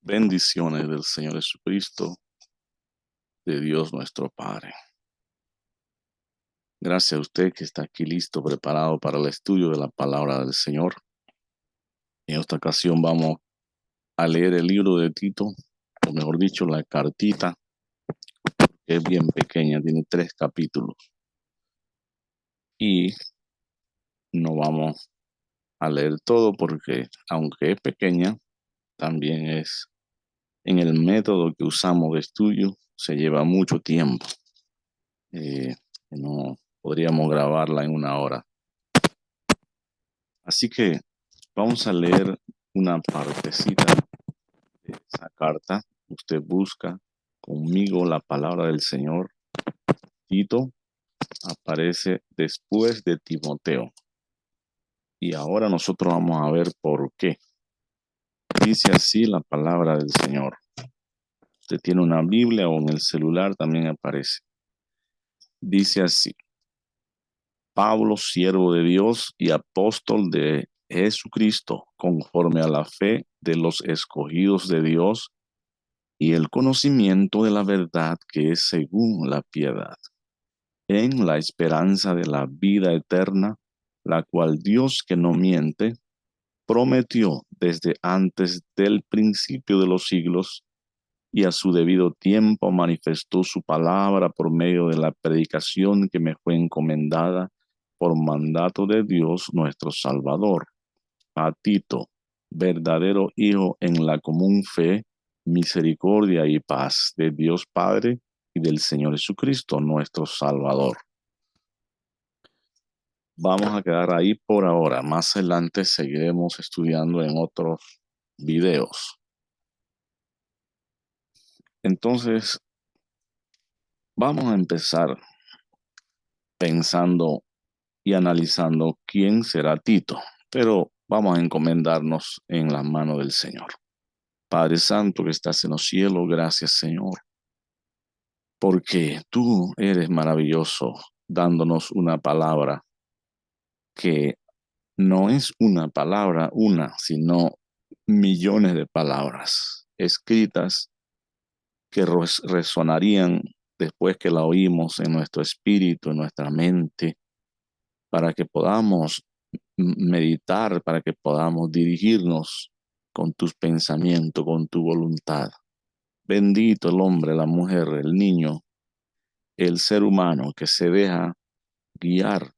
Bendiciones del Señor Jesucristo, de Dios nuestro Padre. Gracias a usted que está aquí listo, preparado para el estudio de la palabra del Señor. En esta ocasión vamos a leer el libro de Tito, o mejor dicho, la cartita, que es bien pequeña, tiene 3 capítulos. Y no vamos a leer todo porque, aunque es pequeña, también es en el método que usamos de estudio, se lleva mucho tiempo. No podríamos grabarla en 1 hora. Así que vamos a leer una partecita de esa carta. Usted busca conmigo la palabra del Señor. Tito aparece después de Timoteo. Y ahora nosotros vamos a ver por qué. Dice así la palabra del Señor. Usted tiene una Biblia o en el celular también aparece. Dice así: Pablo, siervo de Dios y apóstol de Jesucristo, conforme a la fe de los escogidos de Dios y el conocimiento de la verdad que es según la piedad, en la esperanza de la vida eterna, la cual Dios, que no miente, prometió desde antes del principio de los siglos, y a su debido tiempo manifestó su palabra por medio de la predicación que me fue encomendada por mandato de Dios nuestro Salvador. A Tito, verdadero hijo en la común fe, misericordia y paz de Dios Padre y del Señor Jesucristo, nuestro Salvador. Vamos a quedar ahí por ahora. Más adelante seguiremos estudiando en otros videos. Entonces, vamos a empezar pensando y analizando quién será Tito, pero vamos a encomendarnos en la mano del Señor. Padre Santo que estás en los cielos, gracias Señor, porque tú eres maravilloso dándonos una palabra que no es una palabra una, sino millones de palabras escritas que resonarían después que la oímos en nuestro espíritu, en nuestra mente, para que podamos meditar, para que podamos dirigirnos con tus pensamientos, con tu voluntad. Bendito el hombre, la mujer, el niño, el ser humano que se deja guiar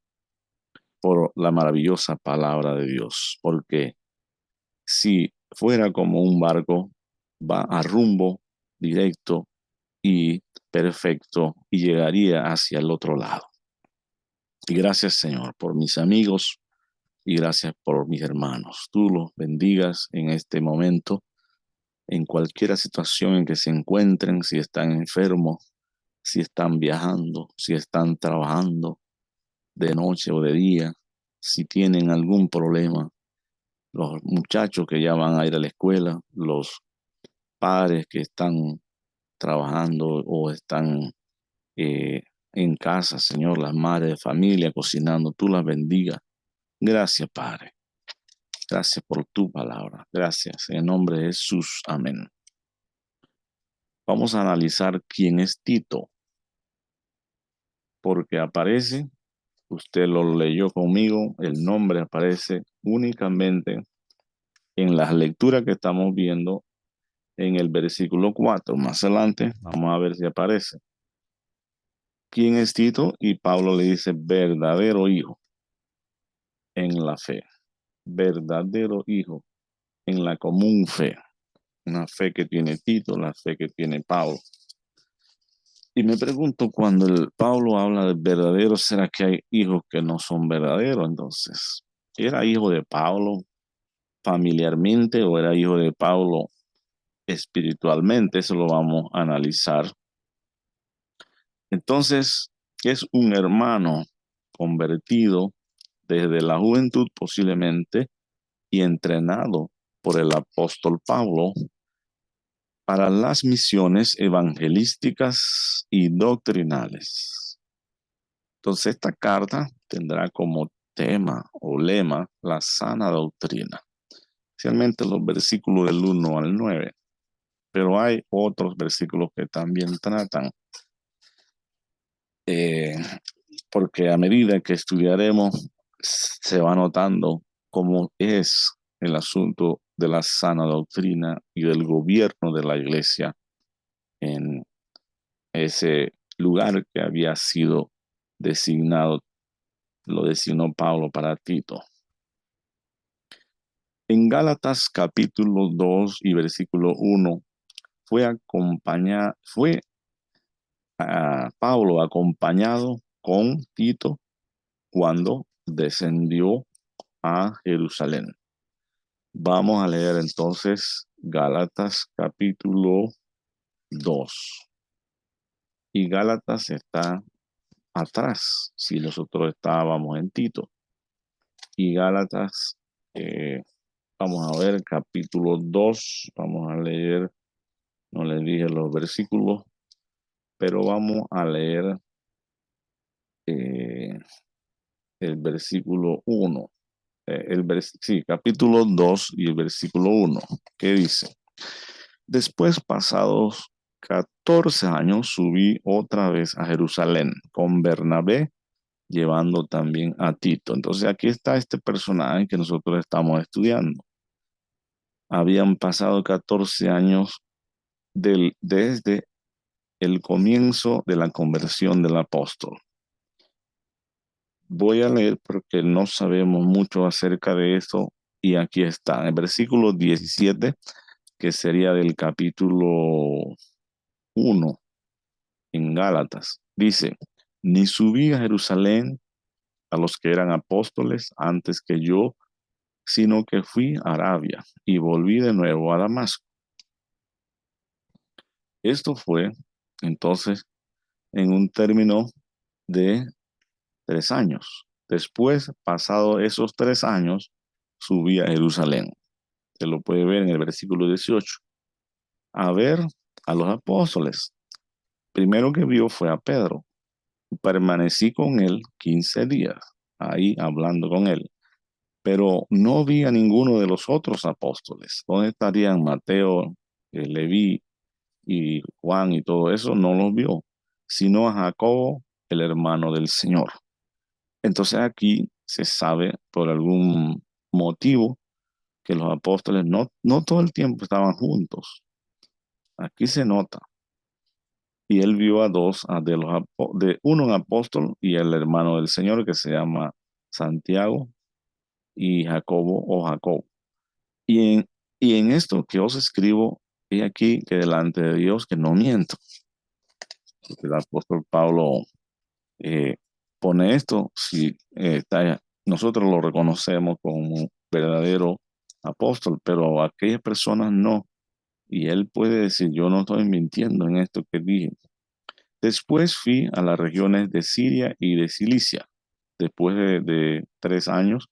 por la maravillosa palabra de Dios, porque si fuera como un barco, va a rumbo directo y perfecto y llegaría hacia el otro lado. Y gracias, Señor, por mis amigos y gracias por mis hermanos. Tú los bendigas en este momento, en cualquier situación en que se encuentren, si están enfermos, si están viajando, si están trabajando de noche o de día, si tienen algún problema, los muchachos que ya van a ir a la escuela, los padres que están trabajando o están en casa, Señor, las madres de familia cocinando, tú las bendigas. Gracias, Padre. Gracias por tu palabra. Gracias. En el nombre de Jesús. Amén. Vamos a analizar quién es Tito, porque aparece, usted lo leyó conmigo, el nombre aparece únicamente en las lecturas que estamos viendo en el versículo 4. Más adelante vamos a ver si aparece. ¿Quién es Tito? Y Pablo le dice verdadero hijo en la fe, verdadero hijo en la común fe, una fe que tiene Tito, la fe que tiene Pablo. Y me pregunto, cuando el Pablo habla de verdadero, ¿será que hay hijos que no son verdaderos? Entonces, ¿era hijo de Pablo familiarmente o era hijo de Pablo espiritualmente? Eso lo vamos a analizar. Entonces, es un hermano convertido desde la juventud posiblemente y entrenado por el apóstol Pablo para las misiones evangelísticas y doctrinales. Entonces, esta carta tendrá como tema o lema la sana doctrina, especialmente los versículos del 1 al 9. pero hay otros versículos que también tratan, eh, porque a medida que estudiaremos, se va notando cómo es el asunto de la sana doctrina y del gobierno de la iglesia en ese lugar que había sido designado, lo designó Pablo para Tito. En Gálatas capítulo 2 y versículo 1 fue a Pablo acompañado con Tito cuando descendió a Jerusalén. Vamos a leer entonces Gálatas capítulo 2. Y Gálatas está atrás, si nosotros estábamos en Tito. Y Gálatas, eh, vamos a ver capítulo 2, vamos a leer, no les dije los versículos, pero vamos a leer eh, el versículo 1. Sí, capítulo 2 y el versículo 1, que dice: Después, pasados 14 años, subí otra vez a Jerusalén con Bernabé, llevando también a Tito. Entonces aquí está este personaje que nosotros estamos estudiando. Habían pasado 14 años desde el comienzo de la conversión del apóstol. Voy a leer porque no sabemos mucho acerca de esto y aquí está, en el versículo 17, que sería del capítulo 1 en Gálatas. Dice: Ni subí a Jerusalén a los que eran apóstoles antes que yo, sino que fui a Arabia y volví de nuevo a Damasco. Esto fue entonces en un término de 3 años. Después, pasado esos 3 años, subí a Jerusalén. Se lo puede ver en el versículo 18. A ver a los apóstoles. Primero que vio fue a Pedro. Permanecí con él 15 días, ahí hablando con él. Pero no vi a ninguno de los otros apóstoles. ¿Dónde estarían Mateo, Leví y Juan y todo eso? No los vio, sino a Jacobo, el hermano del Señor. Entonces aquí se sabe por algún motivo que los apóstoles no todo el tiempo estaban juntos. Aquí se nota. Y él vio a dos, de uno un apóstol y el hermano del Señor que se llama Santiago y Jacobo o Jacob. Y en, y en esto que os escribo, he aquí que delante de Dios que no miento. Porque el apóstol Pablo eh, pone esto, si nosotros lo reconocemos como verdadero apóstol, pero aquellas personas no. Y él puede decir: yo no estoy mintiendo en esto que dije. Después fui a las regiones de Siria y de Cilicia, después de 3 años,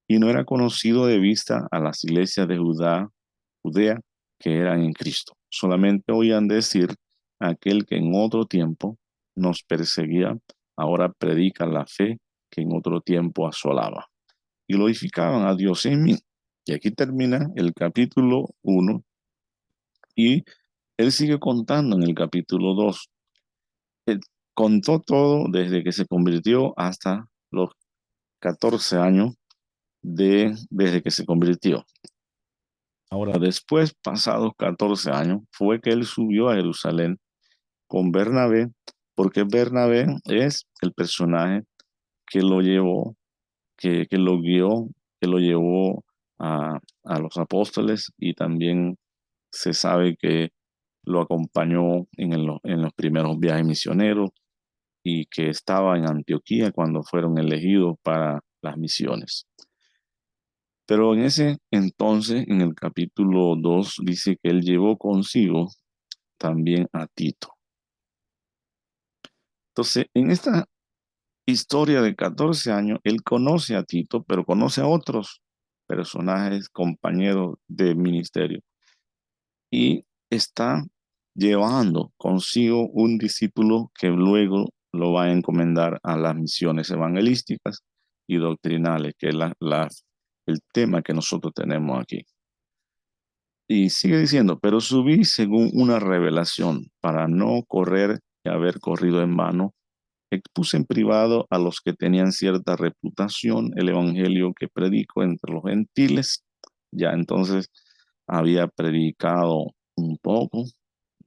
y no era conocido de vista a las iglesias de Judea que eran en Cristo. Solamente oían decir: aquel que en otro tiempo nos perseguía, ahora predica la fe que en otro tiempo asolaba. Y glorificaban a Dios en mí. Y aquí termina el capítulo 1 y él sigue contando en el capítulo 2. Él contó todo desde que se convirtió hasta los 14 años desde que se convirtió. Ahora, después, pasados 14 años, fue que él subió a Jerusalén con Bernabé, porque Bernabé es el personaje que lo llevó, que lo guió, que lo llevó a los apóstoles, y también se sabe que lo acompañó en los primeros viajes misioneros y que estaba en Antioquía cuando fueron elegidos para las misiones. Pero en ese entonces, en el capítulo 2 dice que él llevó consigo también a Tito. Entonces, en esta historia de 14 años, él conoce a Tito, pero conoce a otros personajes, compañeros de ministerio, y está llevando consigo un discípulo que luego lo va a encomendar a las misiones evangelísticas y doctrinales, que es el tema que nosotros tenemos aquí. Y sigue diciendo, pero subí según una revelación para no correr y haber corrido en vano. Expuse en privado a los que tenían cierta reputación el evangelio que predico entre los gentiles. Ya entonces había predicado un poco,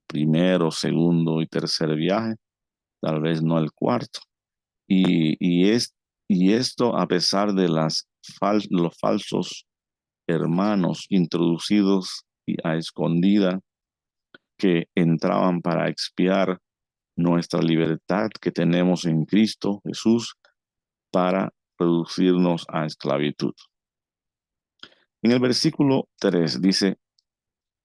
primero, segundo y tercer viaje, tal vez no el cuarto. Y, y, es, y esto a pesar de los falsos hermanos introducidos y a escondida que entraban para expiar nuestra libertad que tenemos en Cristo Jesús para reducirnos a esclavitud. En el versículo 3 dice,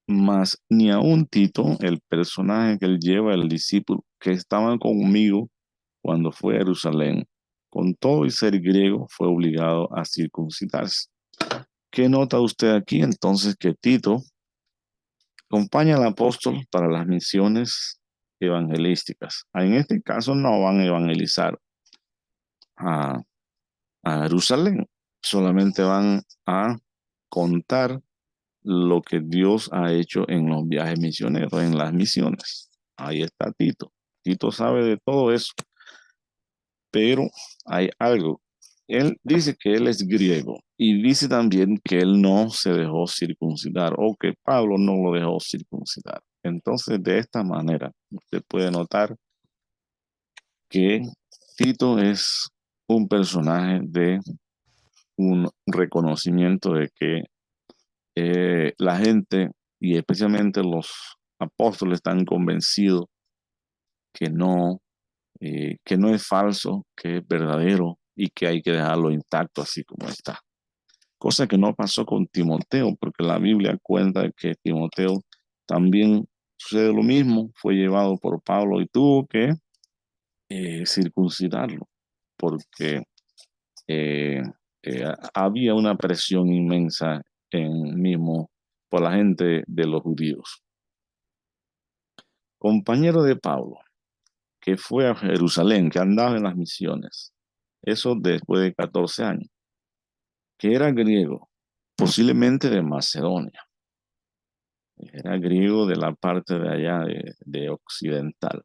mas ni aun Tito, el personaje que él lleva, el discípulo, que estaba conmigo cuando fue a Jerusalén, con todo y ser griego, fue obligado a circuncidarse. ¿Qué nota usted aquí? Entonces que Tito acompaña al apóstol para las misiones evangelísticas. En este caso no van a evangelizar a, a Jerusalén, solamente van a contar lo que Dios ha hecho en los viajes misioneros, en las misiones. Ahí está Tito. Tito sabe de todo eso, pero hay algo. Él dice que él es griego y dice también que él no se dejó circuncidar o que Pablo no lo dejó circuncidar. Entonces, de esta manera, usted puede notar que Tito es un personaje de un reconocimiento de que la gente y especialmente los apóstoles están convencidos que que no es falso, que es verdadero y que hay que dejarlo intacto así como está. Cosa que no pasó con Timoteo, porque la Biblia cuenta que Timoteo también sucede lo mismo, fue llevado por Pablo y tuvo que circuncidarlo, porque eh, había una presión inmensa en mismo por la gente de los judíos. Compañero de Pablo, que fue a Jerusalén, que andaba en las misiones, eso después de 14 años, que era griego, posiblemente de Macedonia, era griego de la parte de allá de occidental,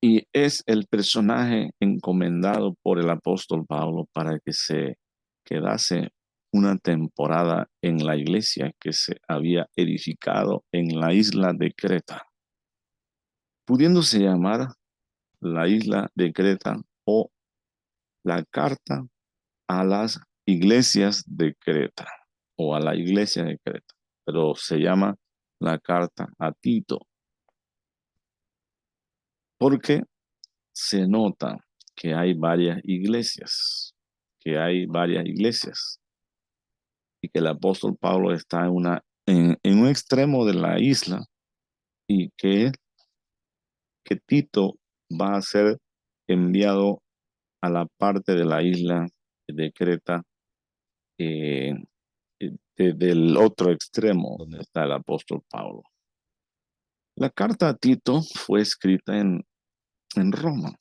y es el personaje encomendado por el apóstol Pablo para que se quedase una temporada en la iglesia que se había edificado en la isla de Creta, pudiéndose llamar la isla de Creta o la carta a las iglesias de Creta o a la iglesia de Creta, pero se llama la carta a Tito porque se nota que hay varias iglesias, y que el apóstol Pablo está en un extremo de la isla y que Tito va a ser enviado a la parte de la isla de Creta, eh, del otro extremo donde está el apóstol Pablo. La carta a Tito fue escrita en Roma,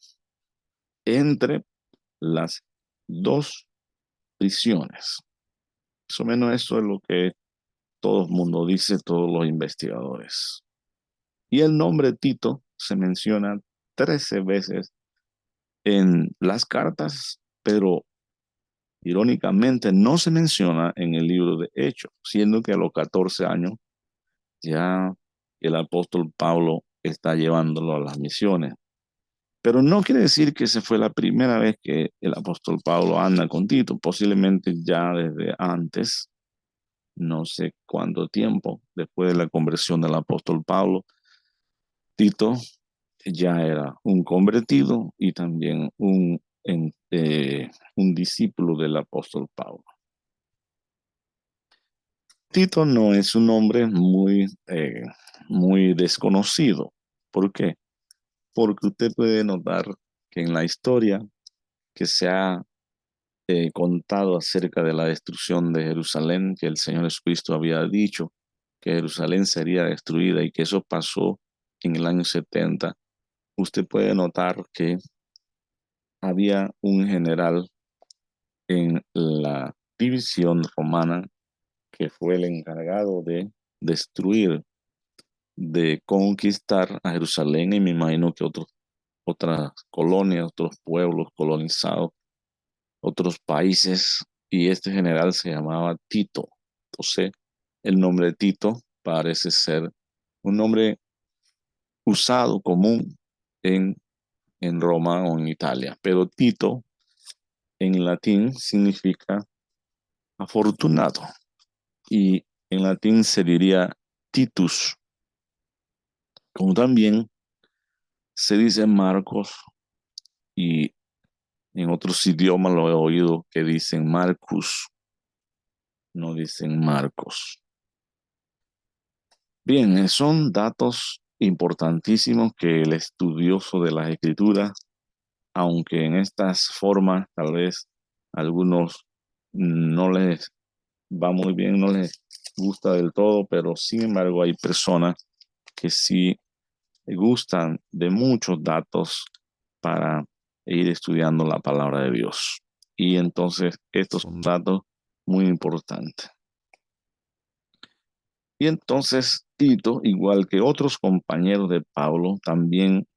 entre las dos prisiones. Más o menos eso es lo que todo el mundo dice, todos los investigadores. Y el nombre Tito se menciona 13 veces en las cartas, pero irónicamente no se menciona en el libro de Hechos, siendo que a los 14 años ya el apóstol Pablo está llevándolo a las misiones. Pero no quiere decir que esa fue la primera vez que el apóstol Pablo anda con Tito, posiblemente ya desde antes, no sé cuánto tiempo, después de la conversión del apóstol Pablo, Tito ya era un convertido y también un discípulo del apóstol Pablo. Tito no es un nombre muy desconocido. ¿Por qué? Porque usted puede notar que en la historia que se ha contado acerca de la destrucción de Jerusalén, que el Señor Jesucristo había dicho que Jerusalén sería destruida y que eso pasó en el año 70, usted puede notar que había un general en la división romana que fue el encargado de destruir, de conquistar a Jerusalén y me imagino que otras colonias, otros pueblos colonizados, otros países, y este general se llamaba Tito. Entonces, el nombre Tito parece ser un nombre usado común en, en Roma o en Italia, pero Tito en latín significa afortunado y en latín se diría Titus, como también se dice Marcos y en otros idiomas lo he oído que dicen Marcus, no dicen Marcos. Bien, son datos importantísimos que el estudioso de las escrituras, aunque en estas formas tal vez algunos no les va muy bien, no les gusta del todo, pero sin embargo hay personas que sí gustan de muchos datos para ir estudiando la palabra de Dios. Y entonces estos son datos muy importantes. Y entonces Tito, igual que otros compañeros de Pablo, también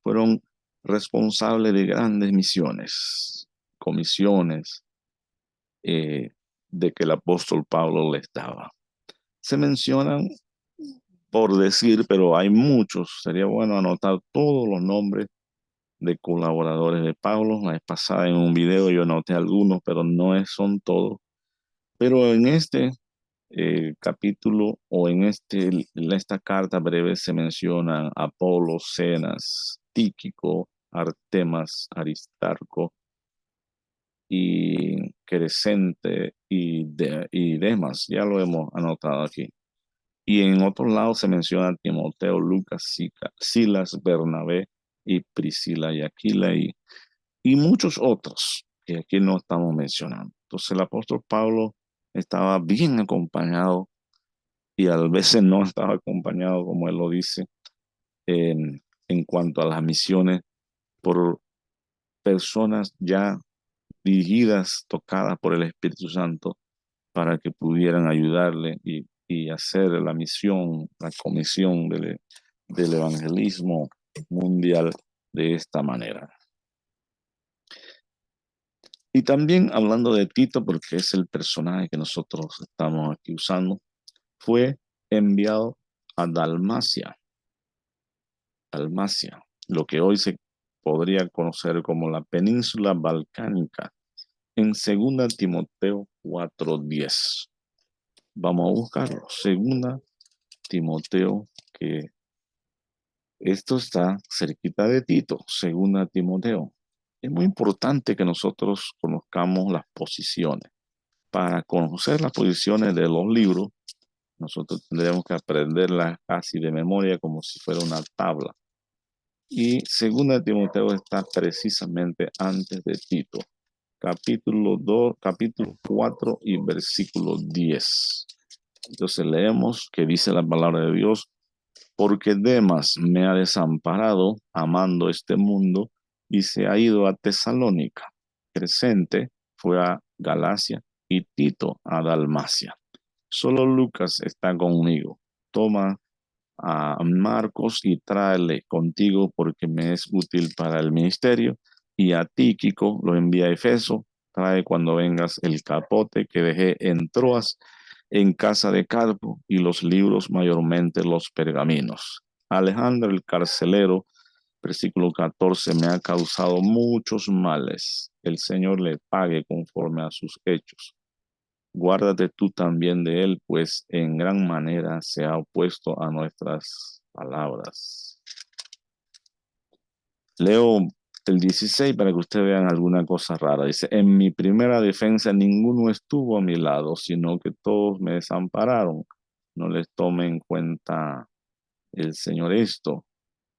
fueron responsables de grandes misiones, comisiones de que el apóstol Pablo les daba. Se mencionan por decir, pero hay muchos. Sería bueno anotar todos los nombres de colaboradores de Pablo. La vez pasada en un video yo anoté algunos, pero son todos. Pero en este capítulo o en esta carta breve se mencionan Apolo, Cenas, Tíquico, Artemas, Aristarco y Crescente y Demas. Ya lo hemos anotado aquí. Y en otros lados se menciona Timoteo, Lucas, Silas, Bernabé y Priscila y Aquila y muchos otros que aquí no estamos mencionando. Entonces el apóstol Pablo estaba bien acompañado y a veces no estaba acompañado, como él lo dice, en cuanto a las misiones por personas ya dirigidas, tocadas por el Espíritu Santo para que pudieran ayudarle y hacer la misión, la comisión del evangelismo mundial de esta manera. Y también hablando de Tito, porque es el personaje que nosotros estamos aquí usando, fue enviado a Dalmacia, lo que hoy se podría conocer como la península balcánica, en 2 Timoteo 4:10. Vamos a buscarlo. 2 Timoteo, que esto está cerquita de Tito, 2 Timoteo. Es muy importante que nosotros conozcamos las posiciones. Para conocer las posiciones de los libros, nosotros tendríamos que aprenderlas casi de memoria como si fuera una tabla. Y 2 Timoteo está precisamente antes de Tito, capítulo 2, capítulo 4 y versículo 10. Entonces leemos que dice la palabra de Dios: porque Demas me ha desamparado amando este mundo y se ha ido a Tesalónica. Crescente fue a Galacia y Tito a Dalmacia. Solo Lucas está conmigo. Toma a Marcos y tráele contigo porque me es útil para el ministerio. Y a Tíquico lo envía a Efeso. Trae cuando vengas el capote que dejé en Troas, en casa de Carpo, y los libros, mayormente los pergaminos. Alejandro el carcelero, versículo 14, me ha causado muchos males. El Señor le pague conforme a sus hechos. Guárdate tú también de él, pues en gran manera se ha opuesto a nuestras palabras. Leo el 16 para que ustedes vean alguna cosa rara. Dice: en mi primera defensa ninguno estuvo a mi lado, sino que todos me desampararon. No les tome en cuenta el Señor esto,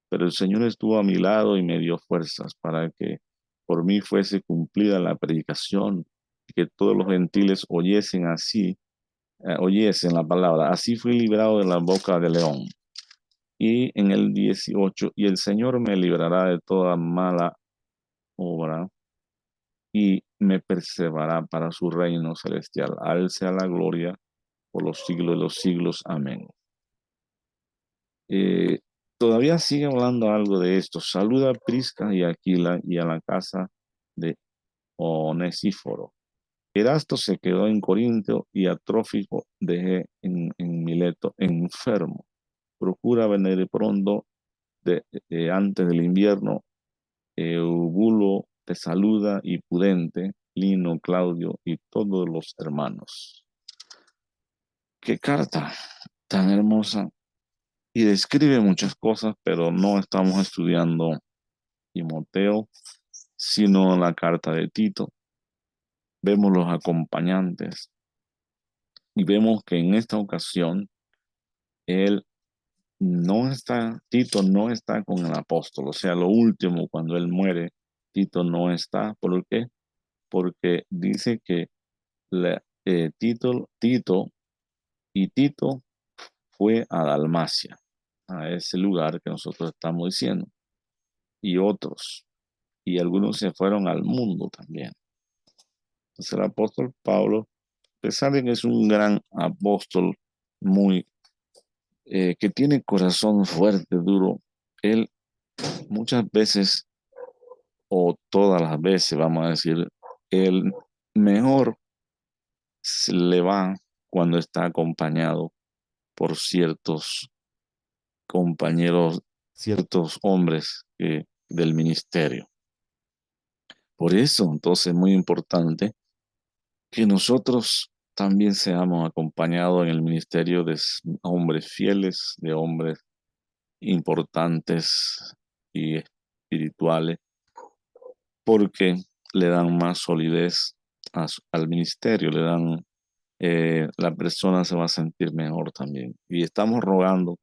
pero el Señor estuvo a mi lado y me dio fuerzas para que por mí fuese cumplida la predicación y que todos los gentiles oyesen la palabra. Así fui librado de la boca del león. Y en el 18, y el Señor me librará de toda mala obra y me preservará para su reino celestial. A él sea la gloria por los siglos de los siglos. Amén. Eh, Todavía sigue hablando algo de esto. Saluda a Prisca y a Aquila y a la casa de Onesíforo. Erasto se quedó en Corinto y a Trófico dejé en Mileto enfermo. Procura venir pronto antes del invierno. Eubulo te saluda y Pudente, Lino, Claudio y todos los hermanos. Qué carta tan hermosa y describe muchas cosas, pero no estamos estudiando Timoteo, sino la carta de Tito. Vemos los acompañantes y vemos que en esta ocasión él Tito no está con el apóstol, o sea, lo último, cuando él muere, Tito no está. ¿Por qué? Porque dice que Tito y Tito fue a Dalmacia, a ese lugar que nosotros estamos diciendo, y otros, y algunos se fueron al mundo también. Entonces el apóstol Pablo, a pesar de que es un gran apóstol, muy, que tiene corazón fuerte, duro, él muchas veces, o todas las veces, vamos a decir, el mejor se le va cuando está acompañado por ciertos compañeros, ciertos hombres del ministerio. Por eso, entonces, es muy importante que nosotros también seamos acompañados en el ministerio de hombres fieles, de hombres importantes y espirituales, porque le dan más solidez al ministerio, la persona se va a sentir mejor también. Y estamos rogando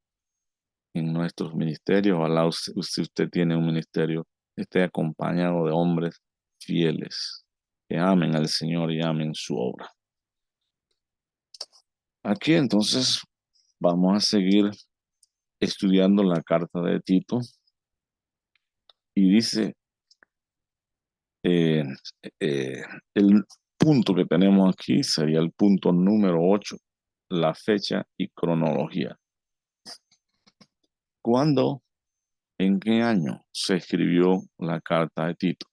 en nuestros ministerios, ojalá si usted tiene un ministerio, esté acompañado de hombres fieles, que amen al Señor y amen su obra. Aquí entonces vamos a seguir estudiando la carta de Tito y dice eh, eh, el punto que tenemos aquí sería el punto número 8, la fecha y cronología. ¿Cuándo, en qué año se escribió la carta de Tito?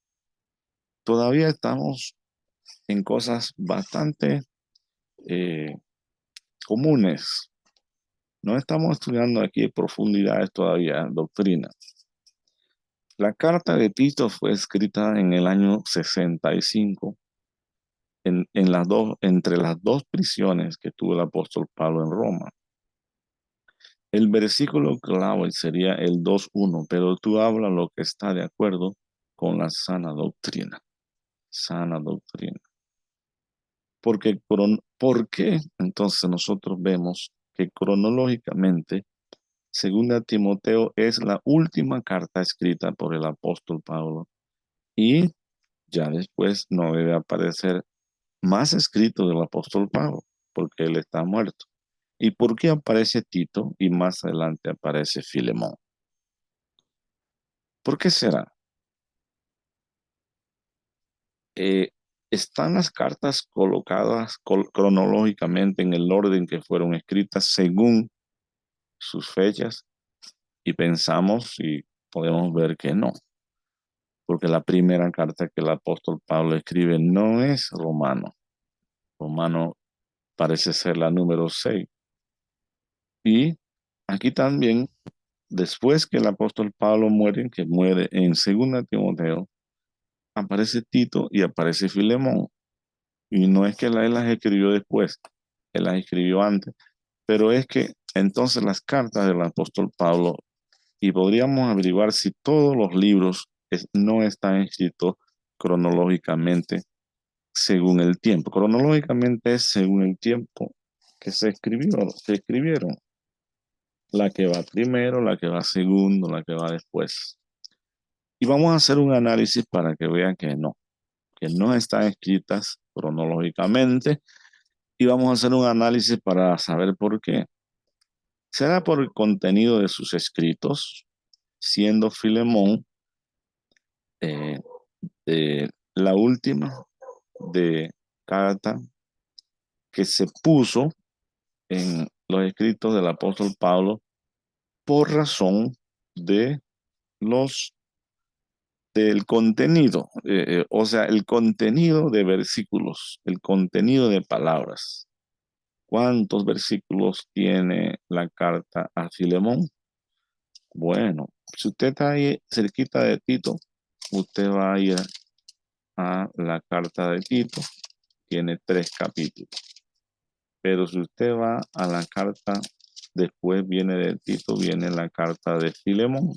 Todavía estamos en cosas bastante eh, comunes. No estamos estudiando aquí profundidades todavía, doctrina. La carta de Tito fue escrita en el año 65 entre las dos prisiones que tuvo el apóstol Pablo en Roma. El versículo clave sería el 2:1, pero tú hablas lo que está de acuerdo con la sana doctrina. Sana doctrina. ¿Por qué entonces nosotros vemos que cronológicamente Segunda Timoteo es la última carta escrita por el apóstol Pablo y ya después no debe aparecer más escrito del apóstol Pablo porque él está muerto? ¿Y por qué aparece Tito y más adelante aparece Filemón? ¿Por qué será? Eh, ¿Están las cartas colocadas cronológicamente en el orden que fueron escritas según sus fechas? Y pensamos y podemos ver que no, porque la primera carta que el apóstol Pablo escribe no es Romano. Romano parece ser la número 6. Y aquí también, después que el apóstol Pablo muere, que muere en 2 Timoteo, aparece Tito y aparece Filemón. Y no es que él las escribió después, él las escribió antes, pero es que entonces las cartas del apóstol Pablo, y podríamos averiguar si todos los libros no están escritos cronológicamente según el tiempo. Cronológicamente es según el tiempo que se escribieron. La que va primero, la que va segundo, la que va después. Y vamos a hacer un análisis para que vean que no están escritas cronológicamente. Y vamos a hacer un análisis para saber por qué. ¿Será por el contenido de sus escritos, siendo Filemón eh, la última de carta que se puso en los escritos del apóstol Pablo por razón de los del contenido, o sea, el contenido de versículos, el contenido de palabras. ¿Cuántos versículos tiene la carta a Filemón? Bueno, si usted está ahí cerquita de Tito, usted va a ir a la carta de Tito, tiene 3 capítulos. Pero si usted va a la carta, después viene de Tito, viene la carta de Filemón.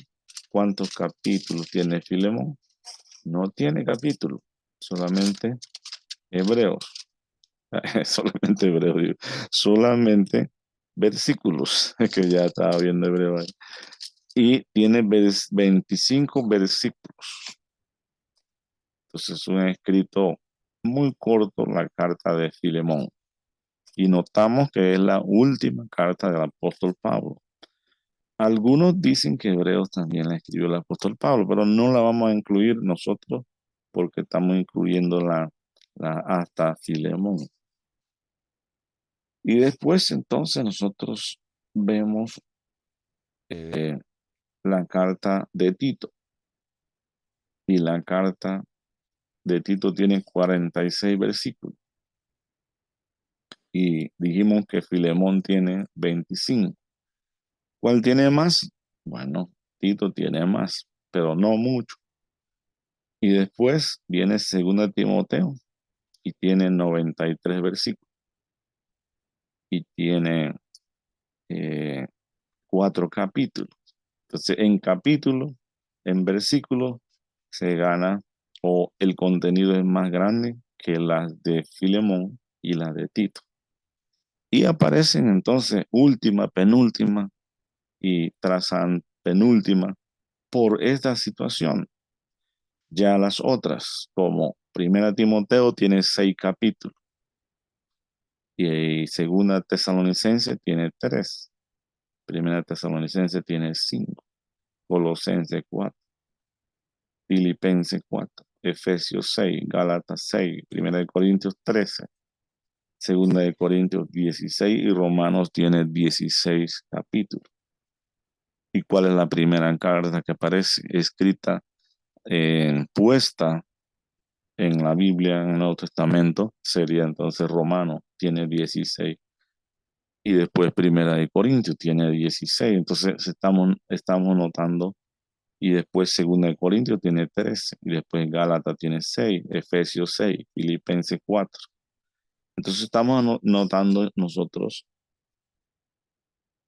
¿Cuántos capítulos tiene Filemón? No tiene capítulo, solamente Hebreos. Solamente Hebreos, digo. Solamente versículos, que ya estaba viendo Hebreo ahí. Y tiene 25 versículos. Entonces es un escrito muy corto, la carta de Filemón. Y notamos que es la última carta del apóstol Pablo. Algunos dicen que Hebreos también la escribió el apóstol Pablo, pero no la vamos a incluir nosotros porque estamos incluyendo la hasta Filemón. Y después entonces nosotros vemos eh, la carta de Tito. Y la carta de Tito tiene 46 versículos. Y dijimos que Filemón tiene 25. ¿Cuál tiene más? Bueno, Tito tiene más, pero no mucho. Y después viene 2 Timoteo y tiene 93 versículos. Y tiene eh, 4 capítulos. Entonces, en capítulos, en versículos, se gana o el contenido es más grande que las de Filemón y las de Tito. Y aparecen entonces última, penúltima y trazan penúltima por esta situación. Ya las otras, como 1 Timoteo, tiene 6 capítulos y Segunda Tesalonicense tiene 3. Primera Tesalonicense tiene 5. Colosense 4. Filipenses 4. Efesios 6. Gálatas 6. Primera de Corintios 13. Segunda de Corintios 16 y Romanos tiene 16 capítulos. ¿Y cuál es la primera carta que aparece escrita, puesta en la Biblia, en el Nuevo Testamento? Sería entonces Romanos, tiene 16. Y después Primera de Corintios tiene 16. Entonces estamos notando. Y después Segunda de Corintios tiene 13. Y después Gálatas tiene 6. Efesios 6. Filipenses 4. Entonces estamos notando nosotros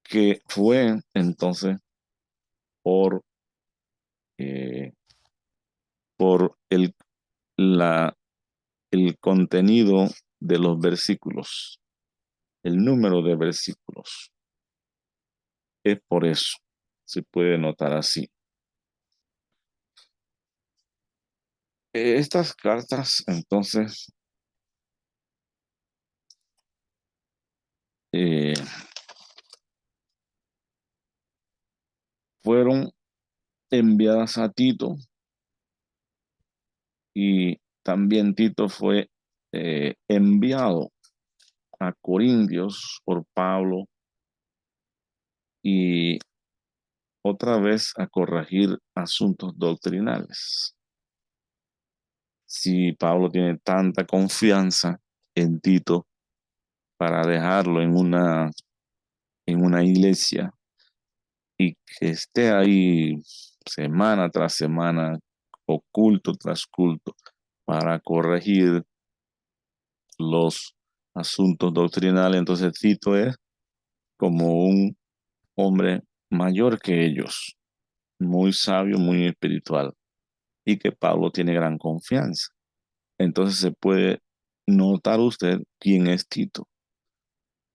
que fue entonces por, eh, por la, el contenido de los versículos, el número de versículos. Es por eso, se puede notar así. Estas cartas, entonces, eh, fueron enviadas a Tito y también Tito fue enviado a Corintios por Pablo y otra vez a corregir asuntos doctrinales. Si Pablo tiene tanta confianza en Tito para dejarlo en una iglesia y que esté ahí semana tras semana, o culto tras culto, para corregir los asuntos doctrinales, entonces Tito es como un hombre mayor que ellos, muy sabio, muy espiritual, y que Pablo tiene gran confianza. Entonces se puede notar usted quién es Tito.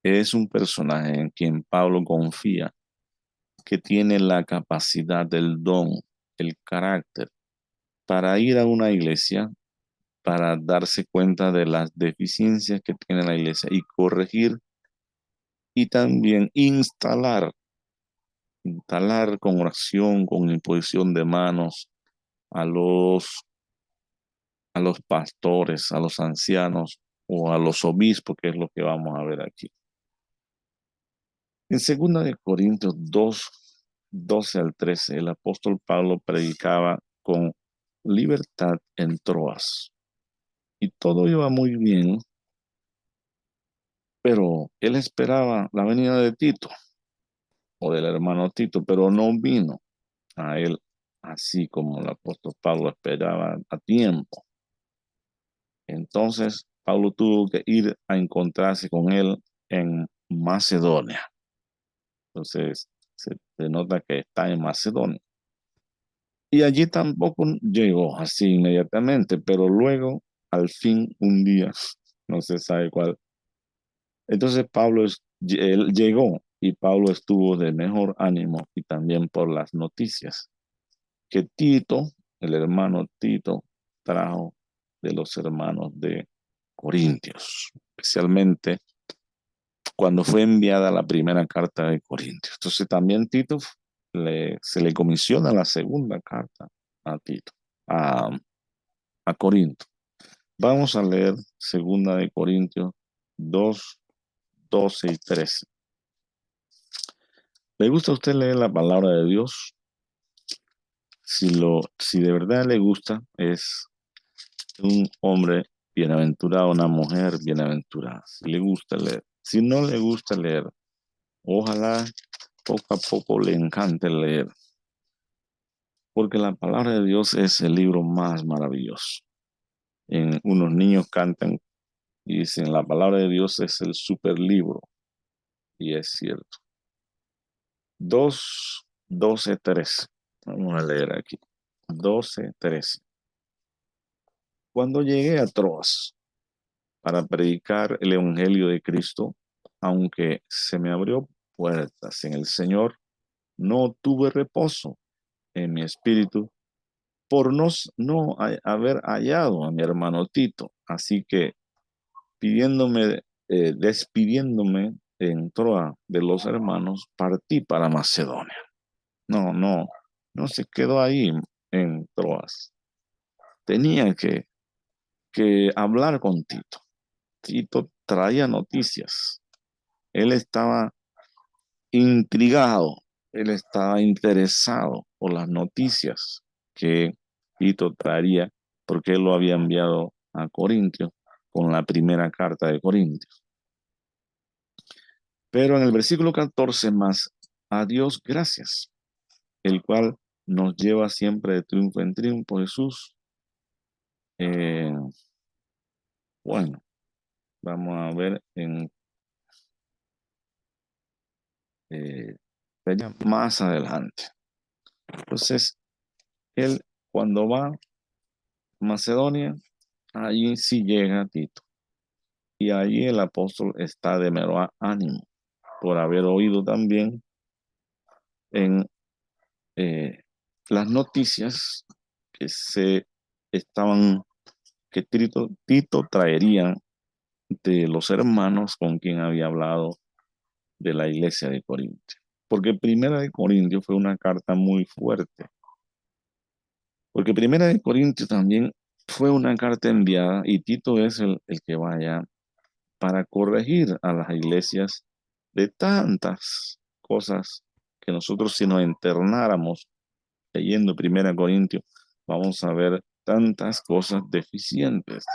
Es un personaje en quien Pablo confía, que tiene la capacidad del don, el carácter, para ir a una iglesia, para darse cuenta de las deficiencias que tiene la iglesia y corregir y también instalar con oración, con imposición de manos a los pastores, a los ancianos o a los obispos, que es lo que vamos a ver aquí. En 2 Corintios 2, 12 al 13, el apóstol Pablo predicaba con libertad en Troas. Y todo iba muy bien, pero él esperaba la venida de Tito o del hermano Tito, pero no vino a él así como el apóstol Pablo esperaba a tiempo. Entonces, Pablo tuvo que ir a encontrarse con él en Macedonia. Entonces, se nota que está en Macedonia. Y allí tampoco llegó así inmediatamente, pero luego, al fin, un día, no se sabe cuál. Entonces, él llegó y Pablo estuvo de mejor ánimo y también por las noticias que Tito, el hermano Tito, trajo de los hermanos de Corintios, especialmente cuando fue enviada la primera carta de Corintios. Entonces también Tito se le comisiona la segunda carta a Tito, a, a Corinto. Vamos a leer segunda de Corintios 2, 12 y 13. ¿Le gusta a usted leer la palabra de Dios? Si de verdad le gusta, es un hombre bienaventurado, una mujer bienaventurada. Si le gusta leer. Si no le gusta leer, ojalá poco a poco le encante leer, porque la palabra de Dios es el libro más maravilloso. Unos niños cantan y dicen, la palabra de Dios es el super libro, y es cierto. 2, 12, 13. Vamos a leer aquí. 12, 13. Cuando llegué a Troas para predicar el evangelio de Cristo, aunque se me abrió puertas en el Señor, no tuve reposo en mi espíritu por no haber hallado a mi hermano Tito. Así que despidiéndome en Troa de los hermanos, partí para Macedonia. No se quedó ahí en Troas. Tenía que hablar con Tito. Tito traía noticias. Él estaba intrigado, él estaba interesado por las noticias que Tito traería, porque él lo había enviado a Corintios con la primera carta de Corintios. Pero en el versículo 14 más, a Dios gracias, el cual nos lleva siempre de triunfo en triunfo, Jesús. Eh, bueno, vamos a ver eh, más adelante. Entonces, él cuando va a Macedonia, allí sí llega Tito. Y allí el apóstol está de mero ánimo por haber oído también en eh, las noticias que se estaban, que Tito traería de los hermanos con quien había hablado de la iglesia de Corinto. Porque Primera de Corintios fue una carta muy fuerte. Porque Primera de Corintios también fue una carta enviada y Tito es el que vaya para corregir a las iglesias de tantas cosas que nosotros si nos internáramos leyendo Primera Corintios, vamos a ver tantas cosas deficientes.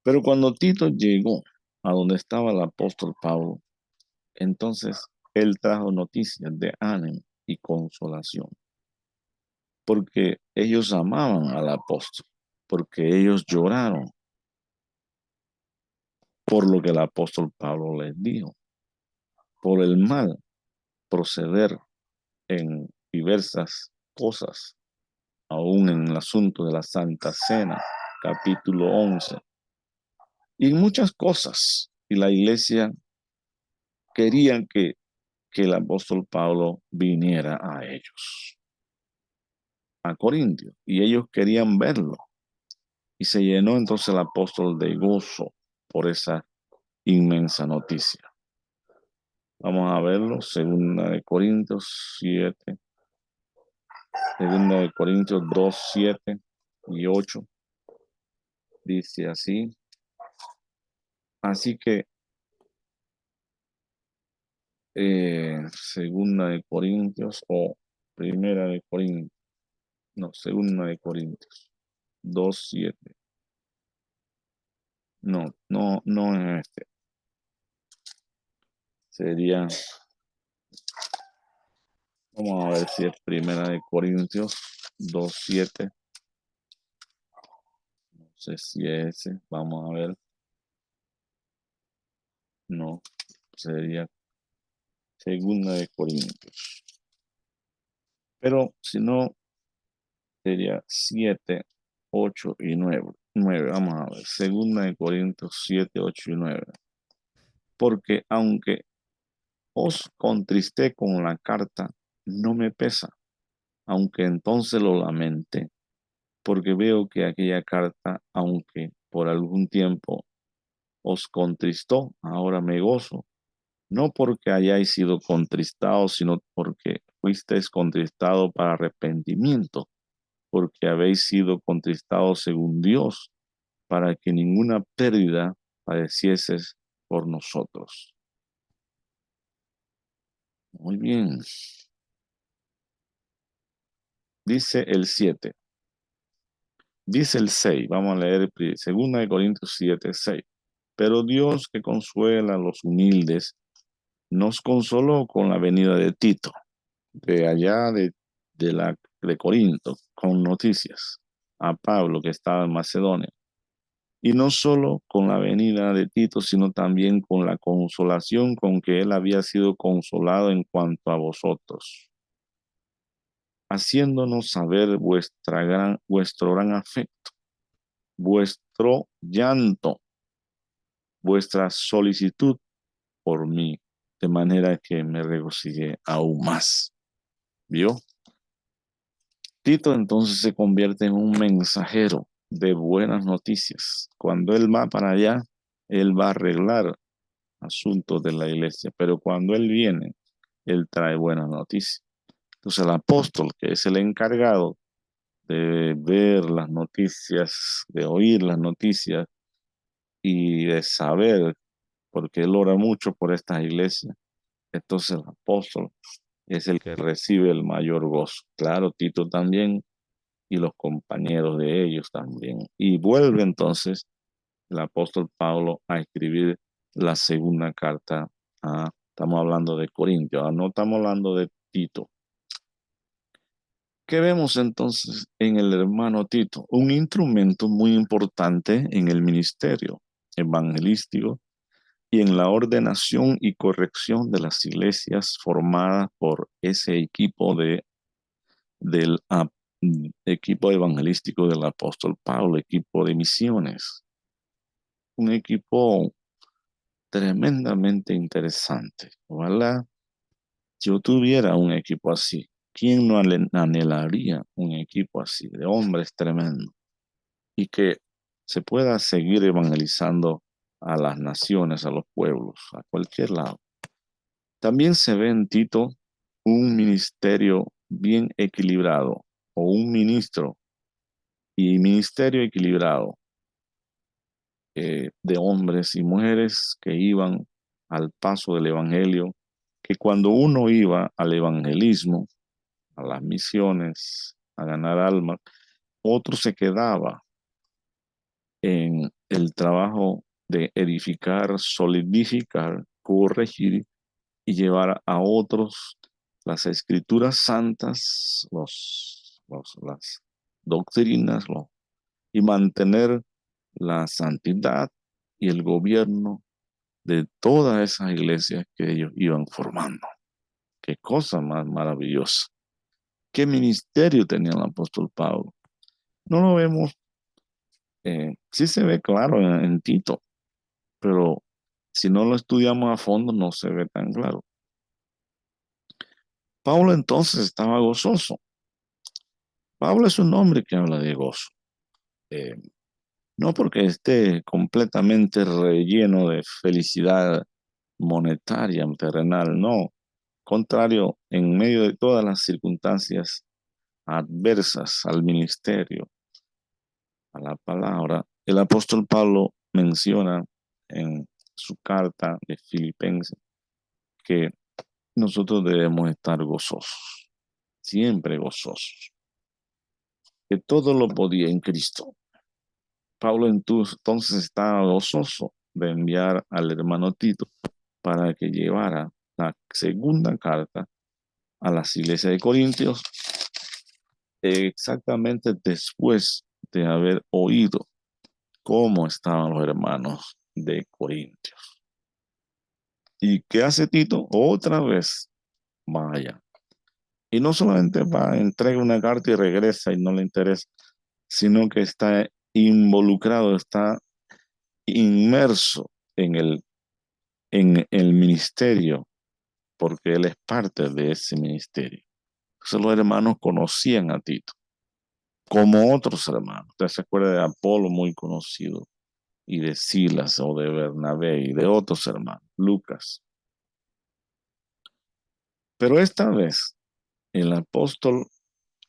Pero cuando Tito llegó a donde estaba el apóstol Pablo, entonces él trajo noticias de ánimo y consolación, porque ellos amaban al apóstol, porque ellos lloraron por lo que el apóstol Pablo les dijo, por el mal proceder en diversas cosas, aún en el asunto de la Santa Cena, capítulo 11, y en muchas cosas. Y la iglesia quería que el apóstol Pablo viniera a ellos, a Corintios, y ellos querían verlo. Y se llenó entonces el apóstol de gozo por esa inmensa noticia. Vamos a verlo, segunda de Corintios 7, segunda de Corintios 2, 7 y 8. Dice así. Así que Segunda de Corintios o Primera de Corintios. No, Segunda de Corintios. 2:7. No, no, no es este. Sería, vamos a ver si es Primera de Corintios 2:7. No sé si es ese. Vamos a ver. No, sería Segunda de Corintios. Pero si no, sería 7, 8 y 9. Vamos a ver. Segunda de Corintios 7, 8 y 9. Porque aunque os contristé con la carta, no me pesa, aunque entonces lo lamenté, porque veo que aquella carta, aunque por algún tiempo os contristó, ahora me gozo, no porque hayáis sido contristados, sino porque fuisteis contristados para arrepentimiento, porque habéis sido contristados según Dios, para que ninguna pérdida padecieses por nosotros. Muy bien. Dice el 7. Dice el 6. Vamos a leer segunda de Corintios 7:6. Pero Dios que consuela a los humildes, nos consoló con la venida de Tito, de allá de Corinto, con noticias a Pablo que estaba en Macedonia. Y no solo con la venida de Tito, sino también con la consolación con que él había sido consolado en cuanto a vosotros, haciéndonos saber vuestro gran afecto, vuestro llanto, vuestra solicitud por mí, de manera que me regocijé aún más. ¿Vio? Tito entonces se convierte en un mensajero de buenas noticias. Cuando él va para allá, él va a arreglar asuntos de la iglesia, pero cuando él viene, él trae buenas noticias. Entonces el apóstol, que es el encargado de ver las noticias, de oír las noticias y de saber, porque él ora mucho por estas iglesias, entonces el apóstol es el que recibe el mayor gozo. Claro, Tito también y los compañeros de ellos también. Y vuelve entonces el apóstol Pablo a escribir la segunda carta estamos hablando de Corintios, no estamos hablando de Tito. ¿Qué vemos entonces en el hermano Tito? Un instrumento muy importante en el ministerio evangelístico y en la ordenación y corrección de las iglesias formadas por ese equipo del equipo evangelístico del apóstol Pablo, equipo de misiones, un equipo tremendamente interesante. Ojalá yo tuviera un equipo así. ¿Quién no anhelaría un equipo así de hombres tremendos y que se pueda seguir evangelizando a las naciones, a los pueblos, a cualquier lado? También se ve en Tito un ministerio bien equilibrado o un ministro y ministerio equilibrado de hombres y mujeres que iban al paso del evangelio, que cuando uno iba al evangelismo, a las misiones, a ganar almas, otro se quedaba en el trabajo de edificar, solidificar, corregir y llevar a otros las escrituras santas, las doctrinas, y mantener la santidad y el gobierno de todas esas iglesias que ellos iban formando. Qué cosa más maravillosa. Qué ministerio tenía el apóstol Pablo. No lo vemos, sí se ve claro en Tito, pero si no lo estudiamos a fondo no se ve tan claro. Pablo entonces estaba gozoso. Pablo es un hombre que habla de gozo. Eh, no porque esté completamente relleno de felicidad monetaria, terrenal, no. Contrario, en medio de todas las circunstancias adversas al ministerio, a la palabra, el apóstol Pablo menciona en su carta de Filipenses que nosotros debemos estar gozosos, siempre gozosos, que todo lo podía en Cristo. Pablo entonces estaba gozoso de enviar al hermano Tito para que llevara la segunda carta a las iglesias de Corintios, exactamente después de haber oído cómo estaban los hermanos de Corintios. ¿Y qué hace Tito? Otra vez, vaya. Y no solamente va, entrega una carta y regresa y no le interesa, sino que está involucrado, está inmerso en el ministerio, porque él es parte de ese ministerio. Entonces los hermanos conocían a Tito, como otros hermanos. Usted se acuerda de Apolo, muy conocido, y de Silas o de Bernabé y de otros hermanos, Lucas. Pero esta vez el apóstol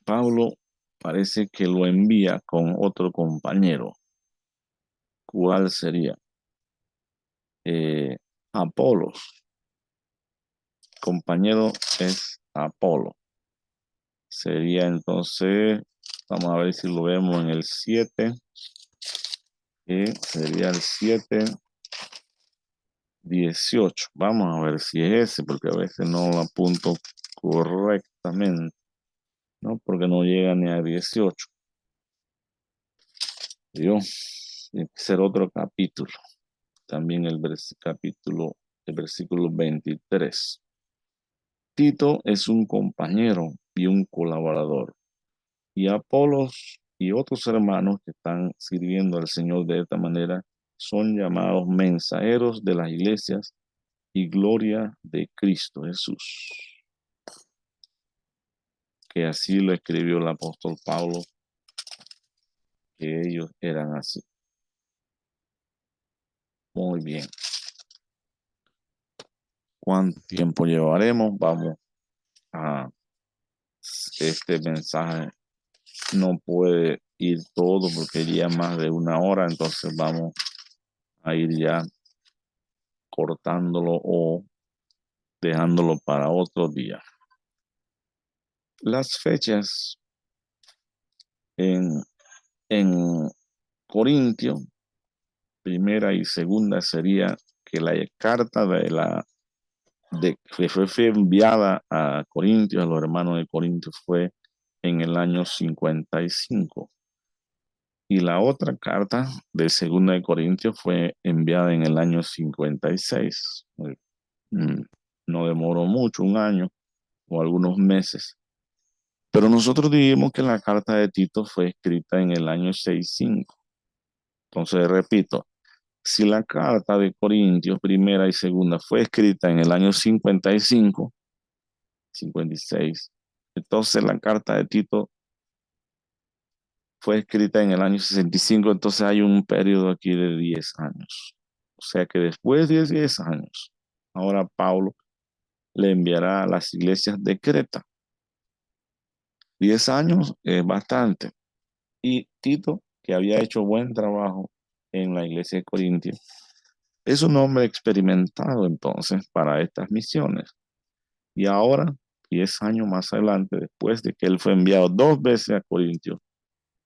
Pablo parece que lo envía con otro compañero. ¿Cuál sería? Apolos. Compañero es Apolo. Sería entonces, vamos a ver si lo vemos en el 7, que sería el 7:18. Vamos a ver si es ese, porque a veces no lo apunto correctamente, ¿no? Porque no llega ni a 18. Dios, tiene que ser otro capítulo. También el versículo 23. Tito es un compañero y un colaborador. Y Apolos y otros hermanos que están sirviendo al Señor de esta manera son llamados mensajeros de las iglesias y gloria de Cristo Jesús. Que así lo escribió el apóstol Pablo, que ellos eran así. Muy bien. ¿Cuánto tiempo llevaremos? Vamos a este mensaje. No puede ir todo porque iría más de una hora, entonces vamos a ir ya cortándolo o dejándolo para otro día. Las fechas en Corintio, primera y segunda, sería que la carta que fue enviada a Corintios, a los hermanos de Corintios, fue en el año 55. Y la otra carta de segunda de Corintios fue enviada en el año 56. Mm, No demoró mucho, un año o algunos meses. Pero nosotros dijimos que la carta de Tito fue escrita en el año 65. Entonces, repito, si la carta de Corintios primera y segunda fue escrita en el año 55, 56, entonces la carta de Tito fue escrita en el año 65, entonces hay un periodo aquí de 10 años. O sea que después de 10 años, ahora Pablo le enviará a las iglesias de Creta. 10 años es bastante. Y Tito, que había hecho buen trabajo en la iglesia de Corintios, es un hombre experimentado entonces para estas misiones. Y ahora, 10 años más adelante, después de que él fue enviado 2 veces a Corintios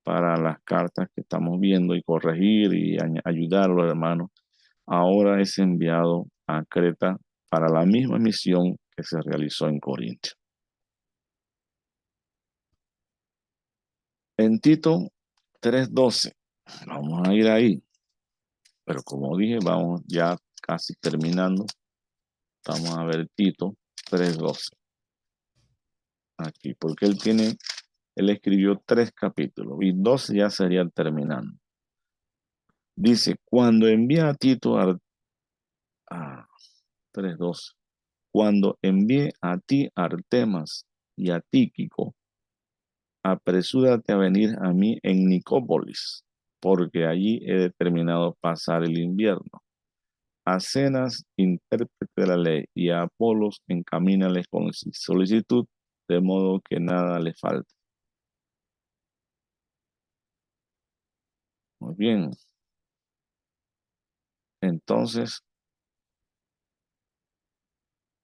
para las cartas que estamos viendo y corregir y ayudar a los hermanos, ahora es enviado a Creta para la misma misión que se realizó en Corintios. En Tito 3:12, vamos a ir ahí, pero como dije, vamos ya casi terminando. Vamos a ver Tito 3:12 aquí, porque él escribió 3 capítulos y 12 ya serían terminando. Dice, cuando envía a Tito a 3:12, cuando envíe a ti Artemas y a Tíquico, apresúrate a venir a mí en Nicópolis, porque allí he determinado pasar el invierno. A Cenas, intérprete de la ley, y a Apolos, encamínales con solicitud, de modo que nada le falte. Muy bien. Entonces,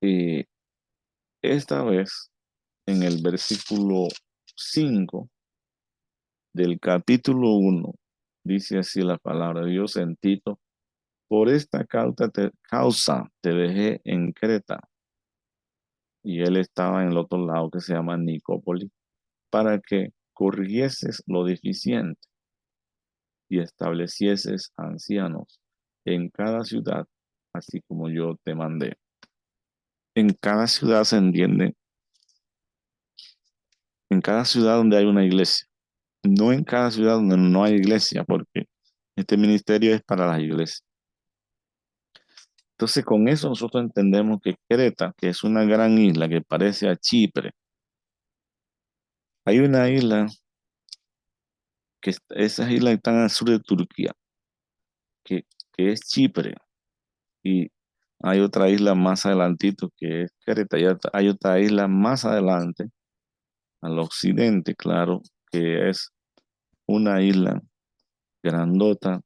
eh, esta vez en el versículo 5 del capítulo 1, dice así la palabra de Dios en Tito: por esta causa te dejé en Creta. Y él estaba en el otro lado que se llama Nicópolis, para que corrigieses lo deficiente y establecieses ancianos en cada ciudad, así como yo te mandé. En cada ciudad se entiende, en cada ciudad donde hay una iglesia, no en cada ciudad donde no hay iglesia, porque este ministerio es para las iglesias. Entonces, con eso nosotros entendemos que Creta, que es una gran isla que parece a Chipre, hay una isla esas islas están al sur de Turquía, que, que es Chipre, y hay otra isla más adelantito que es Creta, y hay otra isla más adelante, al occidente, claro, que es una isla grandota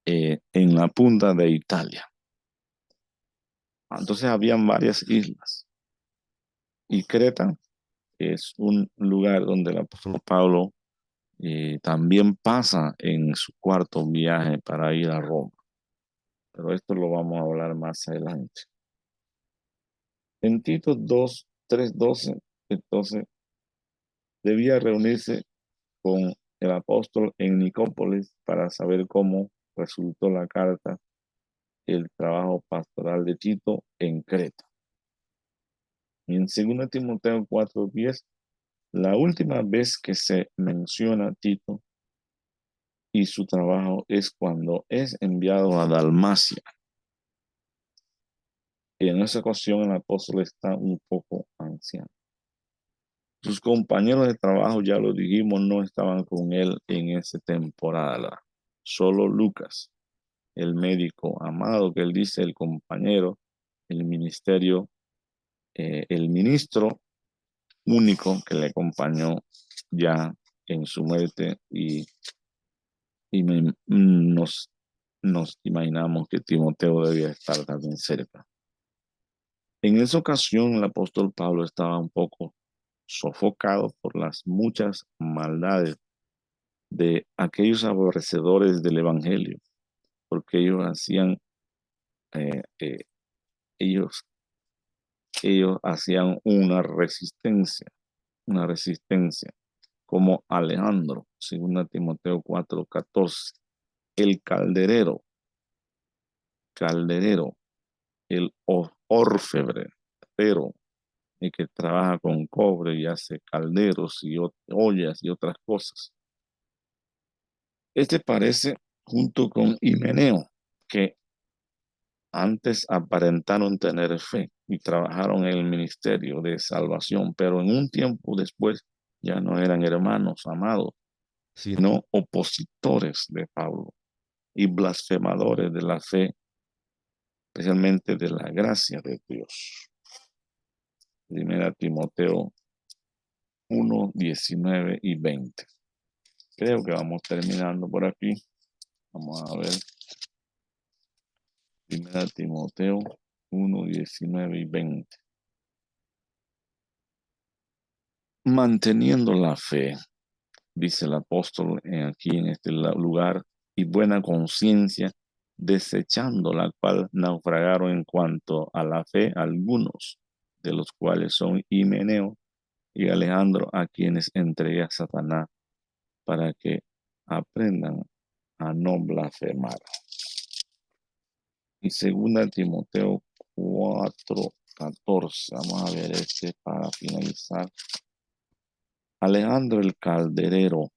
en la punta de Italia. Entonces habían varias islas, y Creta es un lugar donde el apóstol Pablo también pasa en su cuarto viaje para ir a Roma, pero esto lo vamos a hablar más adelante. En Tito 2:3-12, entonces debía reunirse con el apóstol en Nicópolis para saber cómo resultó la carta, el trabajo pastoral de Tito en Creta. Y en 2 Timoteo 4:10, la última vez que se menciona a Tito y su trabajo es cuando es enviado a Dalmacia. Y en esa ocasión el apóstol está un poco anciano. Sus compañeros de trabajo, ya lo dijimos, no estaban con él en esa temporada. Solo Lucas, el médico amado, que él dice, el compañero, el ministerio, el ministro único que le acompañó ya en su muerte, y nos imaginamos que Timoteo debía estar también cerca. En esa ocasión el apóstol Pablo estaba un poco sofocado por las muchas maldades de aquellos aborrecedores del evangelio, porque eh, eh, ellos, ellos hacían una resistencia, como Alejandro, según Timoteo 4:14, el calderero, el orfebre, pero el que trabaja con cobre y hace calderos y ollas y otras cosas. Este parece, junto con Himeneo, que antes aparentaron tener fe y trabajaron en el ministerio de salvación, pero en un tiempo después ya no eran hermanos amados, sino opositores de Pablo y blasfemadores de la fe, especialmente de la gracia de Dios. 1 Timoteo 1:19-20. Creo que vamos terminando por aquí. Vamos a ver. 1 Timoteo 1:19-20. Manteniendo la fe, dice el apóstol aquí en este lugar, y buena conciencia, desechando la cual naufragaron en cuanto a la fe algunos, de los cuales son Himeneo y Alejandro, a quienes entregué a Satanás para que aprendan a no blasfemar. Y 2 Timoteo 4:14, vamos a ver este para finalizar. Alejandro el calderero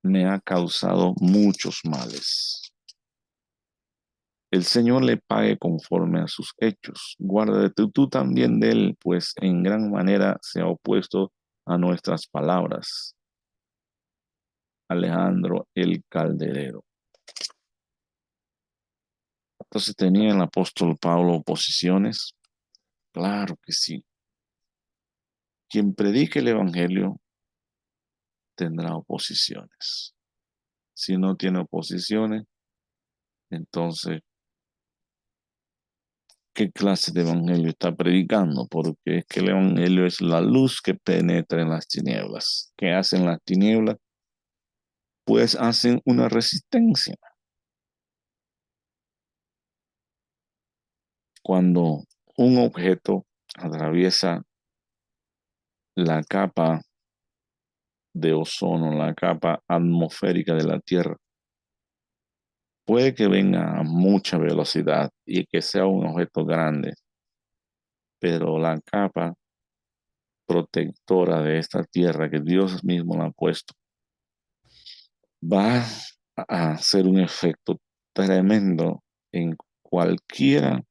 me ha causado muchos males. El Señor le pague conforme a sus hechos. Guárdate tú también de él, pues en gran manera se ha opuesto a nuestras palabras. Alejandro el calderero. Entonces, ¿tenía el apóstol Pablo oposiciones? Claro que sí. Quien predique el evangelio tendrá oposiciones. Si no tiene oposiciones, entonces qué clase de evangelio está predicando, porque es que el evangelio es la luz que penetra en las tinieblas. ¿Qué hacen las tinieblas? Pues hacen una resistencia. Cuando un objeto atraviesa la capa de ozono, la capa atmosférica de la Tierra, puede que venga a mucha velocidad y que sea un objeto grande, pero la capa protectora de esta Tierra que Dios mismo la ha puesto va a hacer un efecto tremendo en cualquier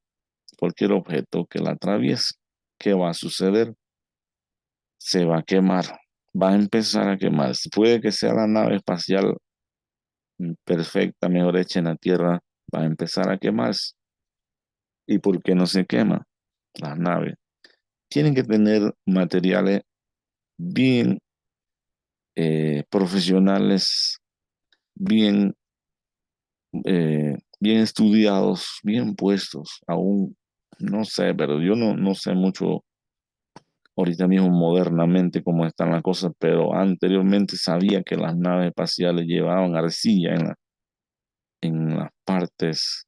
objeto que la atraviese. ¿Qué va a suceder? Se va a quemar, va a empezar a quemarse. Puede que sea la nave espacial perfecta, mejor hecha en la Tierra, va a empezar a quemarse. ¿Y por qué no se quema? Las naves tienen que tener materiales bien profesionales, bien, bien estudiados, bien puestos. Aún no sé, pero yo no sé mucho ahorita mismo modernamente cómo están las cosas, pero anteriormente sabía que las naves espaciales llevaban arcilla en las partes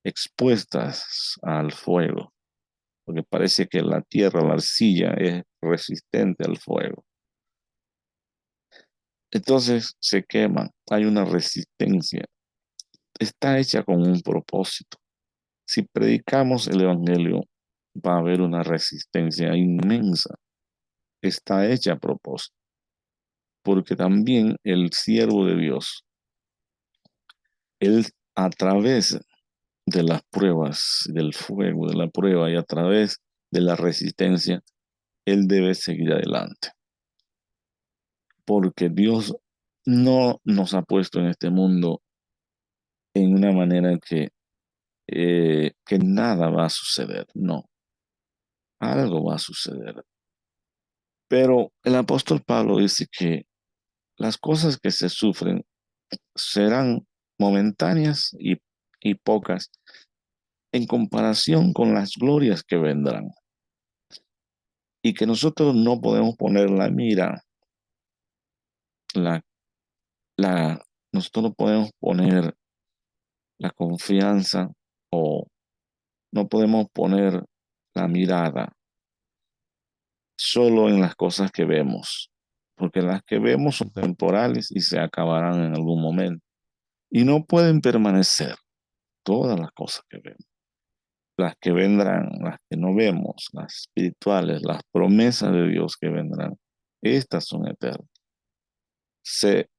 expuestas al fuego, porque parece que la tierra, la arcilla, es resistente al fuego. Entonces se queman, hay una resistencia, está hecha con un propósito. Si predicamos el Evangelio, va a haber una resistencia inmensa, está hecha a propósito, porque también el siervo de Dios, él a través de las pruebas, del fuego, de la prueba y a través de la resistencia, él debe seguir adelante, porque Dios no nos ha puesto en este mundo en una manera que nada va a suceder, no, algo va a suceder. Pero el apóstol Pablo dice que las cosas que se sufren serán momentáneas y pocas en comparación con las glorias que vendrán. Y que nosotros no podemos poner la mira, la, nosotros no podemos poner la confianza o no podemos poner la mirada solo en las cosas que vemos, porque las que vemos son temporales y se acabarán en algún momento y no pueden permanecer todas las cosas que vemos. Las que vendrán, las que no vemos, las espirituales, las promesas de Dios que vendrán, estas son eternas. Se,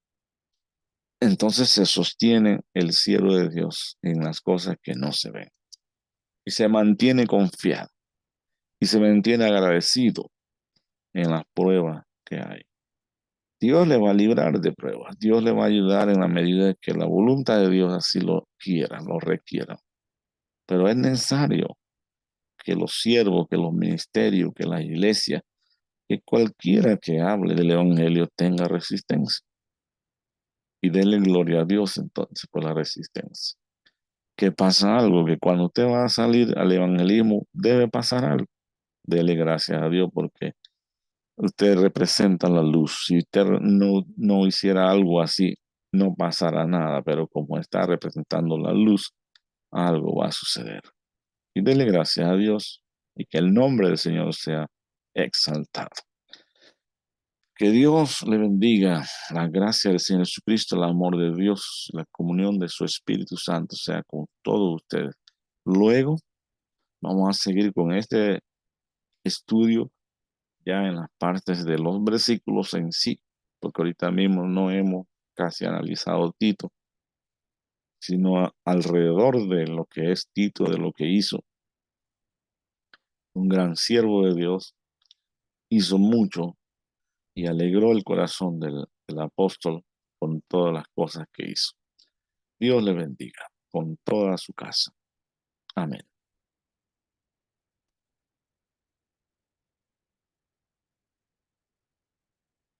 entonces se sostiene el cielo de Dios en las cosas que no se ven y se mantiene confiado y se mantiene agradecido en las pruebas que hay. Dios le va a librar de pruebas, Dios le va a ayudar en la medida que la voluntad de Dios así lo quiera, lo requiera. Pero es necesario que los siervos, que los ministerios, que la iglesia, que cualquiera que hable del evangelio tenga resistencia. Y denle gloria a Dios entonces por la resistencia. Que pasa algo, que cuando usted va a salir al evangelismo debe pasar algo. Dele gracias a Dios porque usted representa la luz. Si usted no hiciera algo así, no pasará nada, pero como está representando la luz, algo va a suceder. Y dele gracias a Dios y que el nombre del Señor sea exaltado. Que Dios le bendiga, la gracia del Señor Jesucristo, el amor de Dios, la comunión de su Espíritu Santo sea con todos ustedes. Luego vamos a seguir con este estudio ya en las partes de los versículos en sí, porque ahorita mismo no hemos casi analizado Tito, sino alrededor de lo que es Tito, de lo que hizo. Un gran siervo de Dios, hizo mucho y alegró el corazón del apóstol con todas las cosas que hizo. Dios le bendiga con toda su casa. Amén.